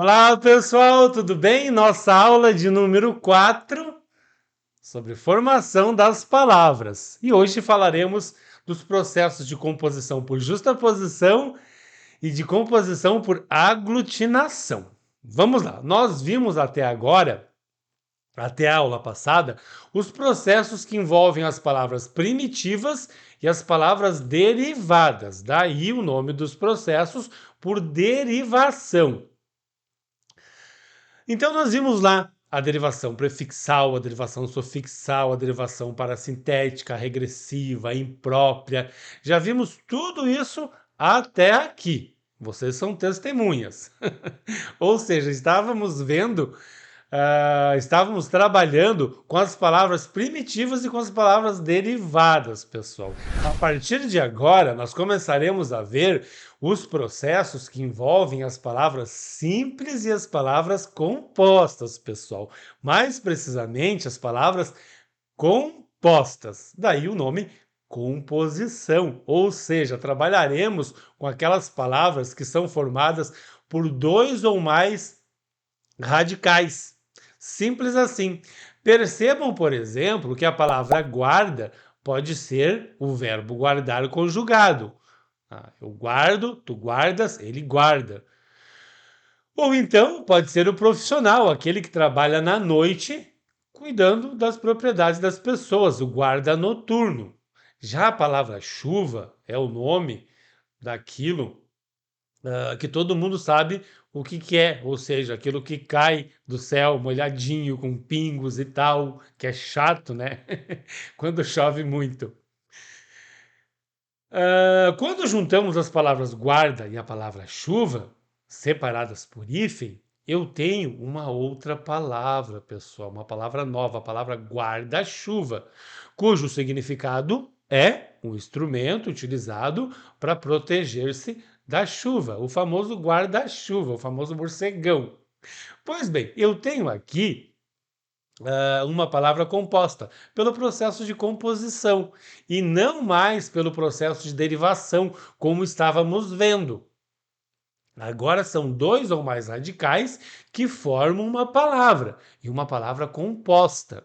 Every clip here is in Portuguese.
Olá, pessoal, tudo bem? Nossa aula de número 4 sobre formação das palavras. E hoje falaremos dos processos de composição por justaposição e de composição por aglutinação. Vamos lá, nós vimos até agora, até a aula passada, os processos que envolvem as palavras primitivas e as palavras derivadas. Daí o nome dos processos por derivação. Então, nós vimos lá a derivação prefixal, a derivação sufixal, a derivação parasintética, regressiva, imprópria. Já vimos tudo isso até aqui. Vocês são testemunhas. Ou seja, estávamos trabalhando com as palavras primitivas e com as palavras derivadas, pessoal. A partir de agora, nós começaremos a ver os processos que envolvem as palavras simples e as palavras compostas, pessoal. Mais precisamente, as palavras compostas. Daí o nome composição, ou seja, trabalharemos com aquelas palavras que são formadas por dois ou mais radicais. Simples assim. Percebam, por exemplo, que a palavra guarda pode ser o verbo guardar conjugado. Eu guardo, tu guardas, ele guarda. Ou então pode ser o profissional, aquele que trabalha na noite, cuidando das propriedades das pessoas, o guarda noturno. Já a palavra chuva é o nome daquilo que todo mundo sabe o que é, ou seja, aquilo que cai do céu molhadinho, com pingos e tal, que é chato, né? Quando chove muito. Quando juntamos as palavras guarda e a palavra chuva, separadas por hífen, eu tenho uma outra palavra, pessoal, uma palavra nova, a palavra guarda-chuva, cujo significado é um instrumento utilizado para proteger-se da chuva, o famoso guarda-chuva, o famoso morcegão. Pois bem, eu tenho aqui uma palavra composta pelo processo de composição e não mais pelo processo de derivação, como estávamos vendo. Agora são dois ou mais radicais que formam uma palavra e uma palavra composta.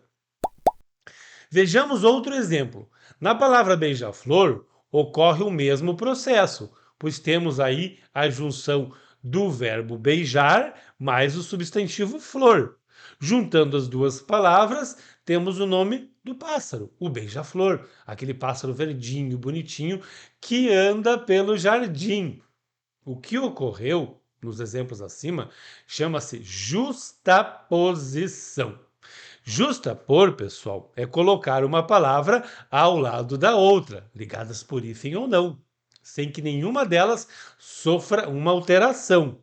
Vejamos outro exemplo. Na palavra beija-flor ocorre o mesmo processo, pois temos aí a junção do verbo beijar mais o substantivo flor. Juntando as duas palavras, temos o nome do pássaro, o beija-flor, aquele pássaro verdinho, bonitinho, que anda pelo jardim. O que ocorreu nos exemplos acima chama-se justaposição. Justapor, pessoal, é colocar uma palavra ao lado da outra, ligadas por hífen ou não, sem que nenhuma delas sofra uma alteração.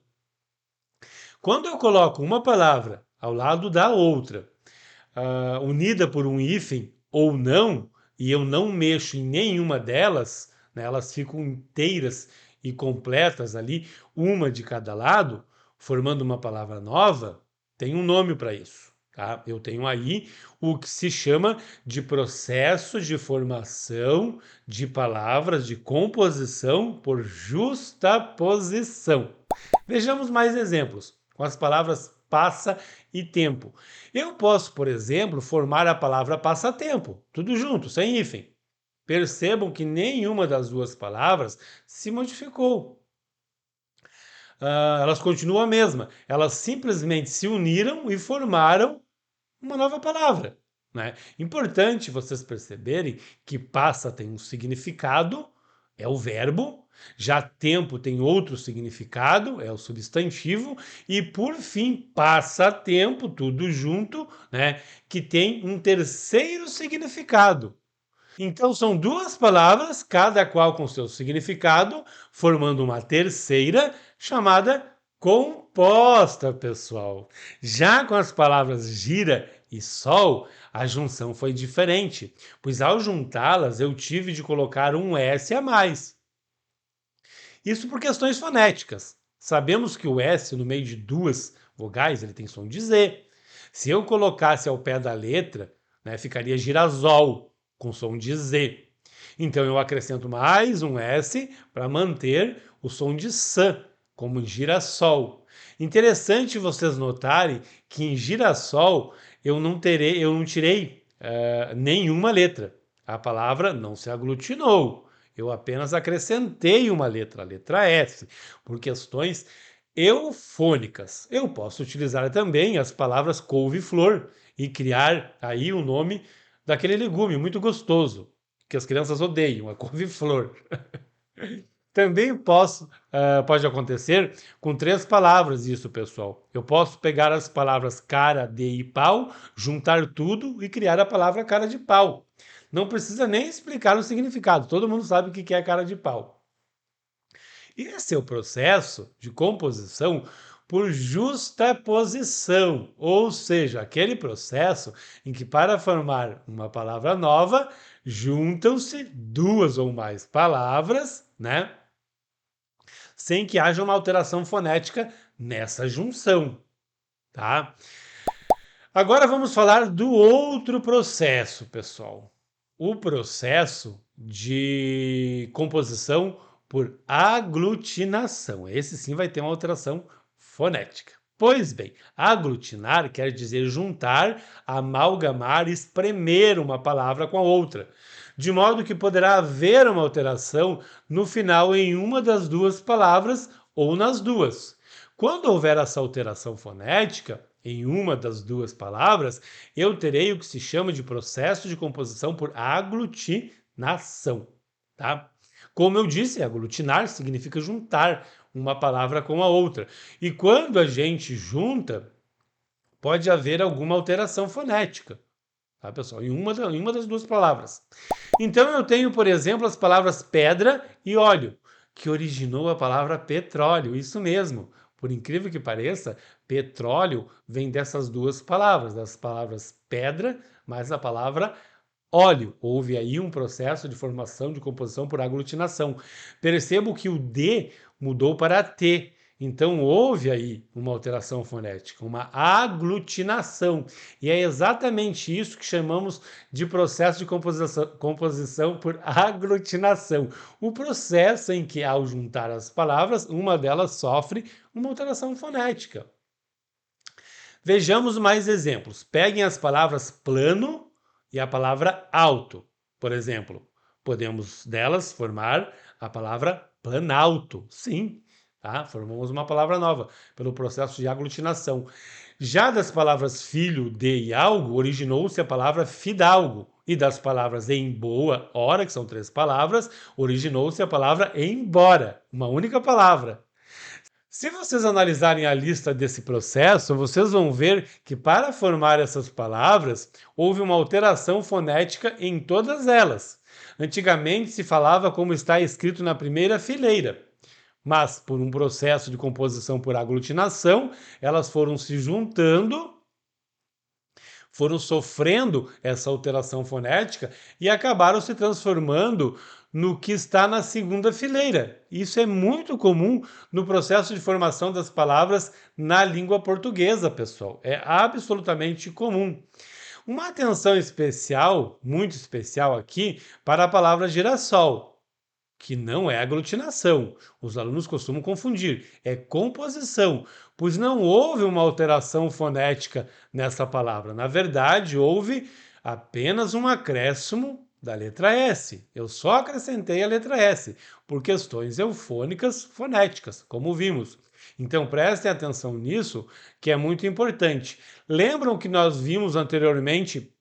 Quando eu coloco uma palavra ao lado da outra, unida por um hífen ou não, e eu não mexo em nenhuma delas, né, elas ficam inteiras e completas ali, uma de cada lado, formando uma palavra nova, tem um nome para isso. Tá? Eu tenho aí o que se chama de processo de formação de palavras de composição por justaposição. Vejamos mais exemplos com as palavras passa e tempo. Eu posso, por exemplo, formar a palavra passatempo, tudo junto, sem hífen. Percebam que nenhuma das duas palavras se modificou. Elas continuam a mesma. Elas simplesmente se uniram e formaram uma nova palavra. Né? Importante vocês perceberem que passa tem um significado, é o verbo, já tempo tem outro significado, é o substantivo, e por fim, passatempo, tudo junto, né, que tem um terceiro significado. Então são duas palavras, cada qual com seu significado, formando uma terceira chamada composta, pessoal. Já com as palavras gira e sol, a junção foi diferente, pois ao juntá-las eu tive de colocar um S a mais. Isso por questões fonéticas. Sabemos que o S no meio de duas vogais ele tem som de Z. Se eu colocasse ao pé da letra, né, ficaria girasol, com som de Z. Então eu acrescento mais um S para manter o som de S, como girassol. Interessante vocês notarem que em girassol eu não tirei nenhuma letra. A palavra não se aglutinou. Eu apenas acrescentei uma letra, a letra S, por questões eufônicas. Eu posso utilizar também as palavras couve-flor e criar aí o nome daquele legume muito gostoso que as crianças odeiam, a couve-flor. Também pode acontecer com 3 palavras isso, pessoal. Eu posso pegar as palavras cara, de e pau, juntar tudo e criar a palavra cara de pau. Não precisa nem explicar o significado, todo mundo sabe o que é cara de pau. E esse é o processo de composição por justaposição, ou seja, aquele processo em que para formar uma palavra nova, juntam-se 2 ou mais palavras, né? Sem que haja uma alteração fonética nessa junção, tá? Agora vamos falar do outro processo, pessoal. O processo de composição por aglutinação. Esse sim vai ter uma alteração fonética. Pois bem, aglutinar quer dizer juntar, amalgamar, espremer uma palavra com a outra, de modo que poderá haver uma alteração no final em uma das 2 palavras ou nas 2. Quando houver essa alteração fonética em uma das 2 palavras, eu terei o que se chama de processo de composição por aglutinação, tá? Como eu disse, aglutinar significa juntar uma palavra com a outra. E quando a gente junta, pode haver alguma alteração fonética, tá, pessoal? Em uma das 2 palavras. Então eu tenho, por exemplo, as palavras pedra e óleo, que originou a palavra petróleo, isso mesmo. Por incrível que pareça, petróleo vem dessas 2 palavras, das palavras pedra mais a palavra óleo. Houve aí um processo de formação de composição por aglutinação. Percebo que o D mudou para T. Então houve aí uma alteração fonética, uma aglutinação. E é exatamente isso que chamamos de processo de composição por aglutinação. O processo em que, ao juntar as palavras, uma delas sofre uma alteração fonética. Vejamos mais exemplos. Peguem as palavras plano e a palavra alto. Por exemplo, podemos delas formar a palavra planalto. Sim, tá? Formamos uma palavra nova pelo processo de aglutinação. Já das palavras filho, de e algo, originou-se a palavra fidalgo. E das palavras em boa, hora, que são 3 palavras, originou-se a palavra embora, uma única palavra. Se vocês analisarem a lista desse processo, vocês vão ver que para formar essas palavras, houve uma alteração fonética em todas elas. Antigamente se falava como está escrito na primeira fileira, mas por um processo de composição por aglutinação, elas foram se juntando, foram sofrendo essa alteração fonética e acabaram se transformando no que está na segunda fileira. Isso é muito comum no processo de formação das palavras na língua portuguesa, pessoal. É absolutamente comum. Uma atenção especial, muito especial aqui, para a palavra girassol, que não é aglutinação. Os alunos costumam confundir, é composição, pois não houve uma alteração fonética nessa palavra. Na verdade, houve apenas um acréscimo da letra S. Eu só acrescentei a letra S, por questões eufônicas fonéticas, como vimos. Então prestem atenção nisso, que é muito importante. Lembram que nós vimos anteriormente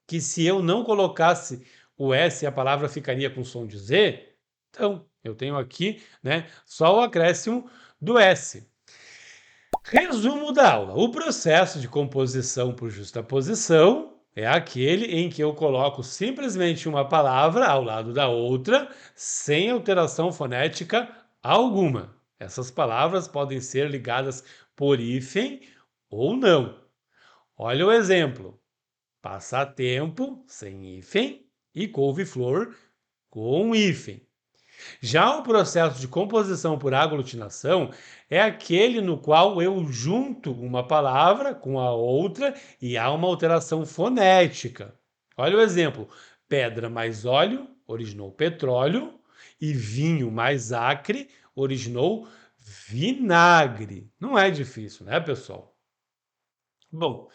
que se eu não colocasse o S, a palavra ficaria com som de Z? Então, eu tenho aqui, né, só o acréscimo do S. Resumo da aula. O processo de composição por justaposição é aquele em que eu coloco simplesmente uma palavra ao lado da outra, sem alteração fonética alguma. Essas palavras podem ser ligadas por hífen ou não. Olha o exemplo. Passatempo, sem hífen, e couve-flor, com hífen. Já o processo de composição por aglutinação é aquele no qual eu junto uma palavra com a outra e há uma alteração fonética. Olha o exemplo: pedra mais óleo originou petróleo e vinho mais acre originou vinagre. Não é difícil, né, pessoal? Bom,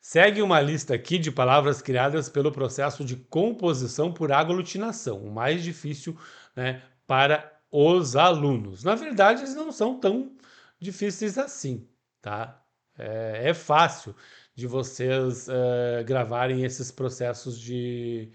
segue uma lista aqui de palavras criadas pelo processo de composição por aglutinação, o mais difícil, né, para os alunos. Na verdade, eles não são tão difíceis assim, tá? É fácil de vocês gravarem esses processos de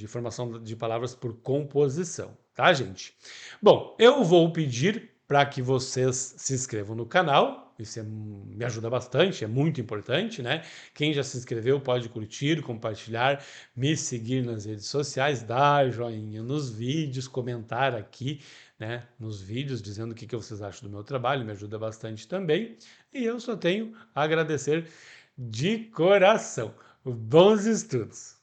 formação de palavras por composição, tá, gente? Bom, eu vou pedir para que vocês se inscrevam no canal. Isso me ajuda bastante, é muito importante, né? Quem já se inscreveu pode curtir, compartilhar, me seguir nas redes sociais, dar joinha nos vídeos, comentar aqui, né, nos vídeos, dizendo o que vocês acham do meu trabalho, me ajuda bastante também. E eu só tenho a agradecer de coração. Bons estudos!